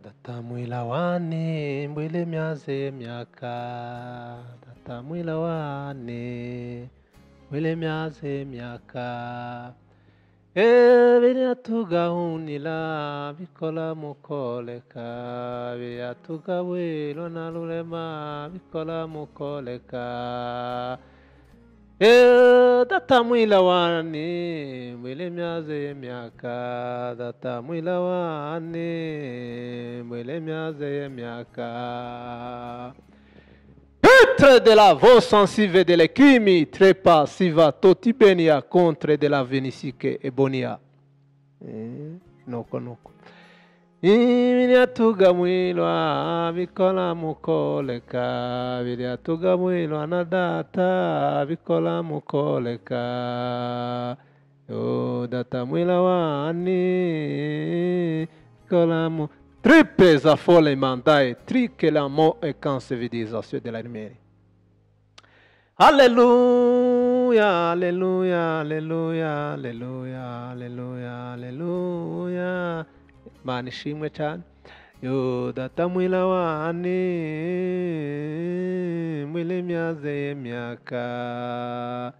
Data mwila wane mbwile myaze myaka. Data mwila wane mbwile myaze myaka. Biriya tugahunila bikola mukoleka. Biriya tugawilo na lulema bikola mukoleka. Data mwila wane mwile myaze myaka. Data mwila wane mwile myaze myaka. Petre de la vo sensive de l'equimi trepa siva toti benia contre de la venisike ebonia. Noko noko. Viria tugamwilwa bikola mukoleka. Viria tugamwilwa na data bikola mukoleka. Yo data mwila wani bikola mu. Tripes a folle mandae, trique la mort et quand se vidisation de la lumière. Alléluia, alléluia, alléluia, alléluia, alléluia, alléluia. Mani shimwe chan. Yo data mwila wani mwile myaze myaka.